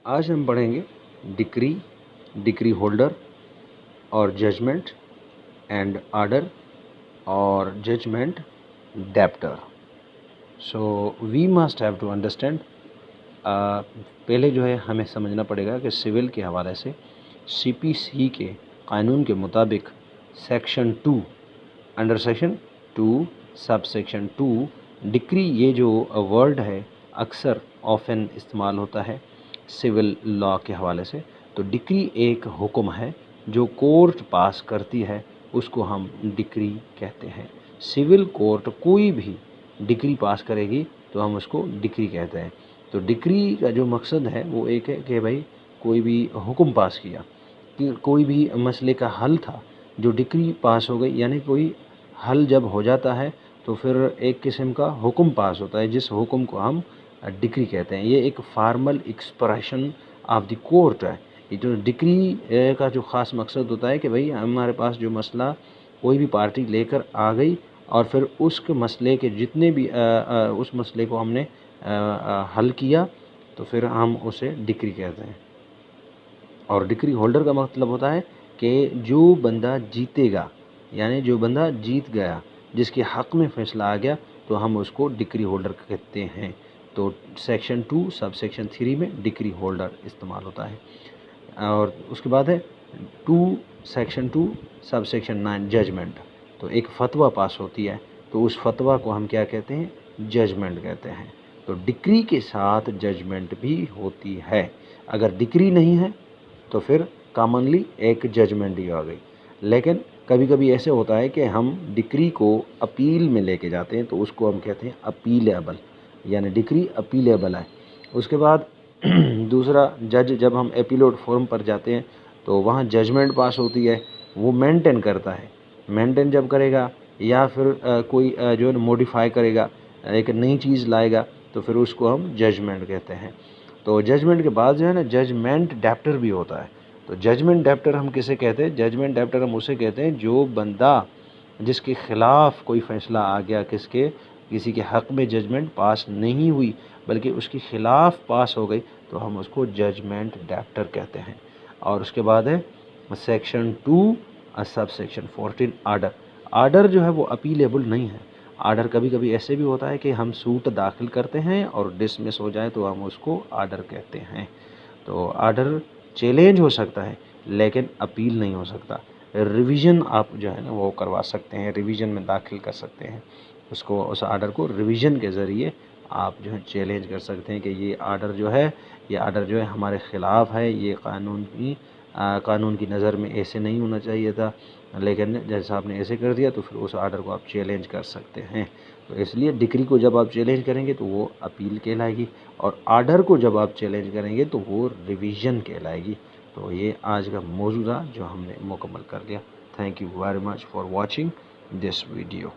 आज हम पढ़ेंगे डिक्री, डिक्री होल्डर और जजमेंट एंड आर्डर और judgment debtor. So we must have to understand, पहले जो है हमें समझना पड़ेगा कि सिविल के हवाले से CPC के कानून के मुताबिक section 2 under section 2 sub section 2 decree, ये जो वर्ड है अक्सर ऑफन इस्तेमाल होता है सिविल लॉ के हवाले से। तो डिक्री एक हुक्म है जो कोर्ट पास करती है, उसको हम डिक्री कहते हैं। सिविल कोर्ट कोई भी डिक्री पास करेगी तो हम उसको डिक्री कहते हैं। तो डिक्री का जो मकसद है वो एक है कि भाई कोई भी हुक्म पास किया कि कोई भी मसले का हल था, जो डिक्री पास हो गई, यानी कोई हल जब हो जाता है तो फिर एक किस्म का हुक्म पास होता है, जिस हुक्म को हम डिक्री कहते हैं। ये एक formal expression of the court है। ये जो डिक्री का जो ख़ास मकसद होता है कि भाई हमारे पास जो मसला कोई भी पार्टी लेकर आ गई और फिर उसके मसले के जितने भी उस मसले को हमने हल किया तो फिर हम उसे डिक्री कहते हैं। और डिक्री होल्डर का मतलब होता है कि जो बंदा जीतेगा, यानी जो बंदा जीत गया, जिसके हक़ में फ़ैसला आ गया, तो हम उसको डिक्री होल्डर कहते हैं। तो सेक्शन 2 सब सेक्शन 3 में डिक्री होल्डर इस्तेमाल होता है। और उसके बाद है सेक्शन 2 सब सेक्शन 9 जजमेंट। तो एक फ़तवा पास होती है तो उस फ़तवा को हम क्या कहते हैं? जजमेंट कहते हैं। तो डिक्री के साथ जजमेंट भी होती है। अगर डिक्री नहीं है तो फिर कॉमनली एक जजमेंट ही आ गई। लेकिन कभी कभी ऐसे होता है कि हम डिक्री को अपील में लेके जाते हैं तो उसको हम कहते हैं अपीलेबल, यानी डिक्री अपीलेबल है। उसके बाद दूसरा, जज जब हम एपीलोड फॉर्म पर जाते हैं तो वहाँ जजमेंट पास होती है, वो मेंटेन करता है। मेंटेन जब करेगा या फिर कोई जो है मॉडिफाई करेगा, एक नई चीज़ लाएगा, तो फिर उसको हम जजमेंट कहते हैं। तो जजमेंट के बाद जो है ना जजमेंट डेप्टर भी होता है। तो जजमेंट डेप्टर हम किसे कहते हैं? जजमेंट डेप्टर हम उसे कहते हैं जो बंदा जिसके ख़िलाफ़ कोई फ़ैसला आ गया, किसी के हक़ में जजमेंट पास नहीं हुई बल्कि उसके ख़िलाफ़ पास हो गई, तो हम उसको जजमेंट डेप्टर कहते हैं। और उसके बाद है section 2 sub section 14 order. Order जो है वो अपीलेबल नहीं है। आर्डर कभी कभी ऐसे भी होता है कि हम सूट दाखिल करते हैं और डिसमिस हो जाए तो हम उसको आर्डर कहते हैं। तो आर्डर चैलेंज हो सकता है लेकिन अपील नहीं हो सकता। रिवीजन आप जो है ना वो करवा सकते हैं, रिवीजन में दाखिल कर सकते हैं उसको, उस आर्डर को रिवीजन के ज़रिए आप जो है चैलेंज कर सकते हैं कि ये आर्डर जो है हमारे ख़िलाफ़ है, ये कानून की नज़र में ऐसे नहीं होना चाहिए था, लेकिन जैसा आपने ऐसे कर दिया, तो फिर उस आर्डर को आप चैलेंज कर सकते हैं। तो इसलिए डिक्री को जब आप चैलेंज करेंगे तो वो अपील कहलाएगी, और आर्डर को जब आप चैलेंज करेंगे तो वो रिवीजन कहलाएगी। तो ये आज का मौजूदा जो हमने मुकम्मल कर लिया। Thank you very much for watching this video.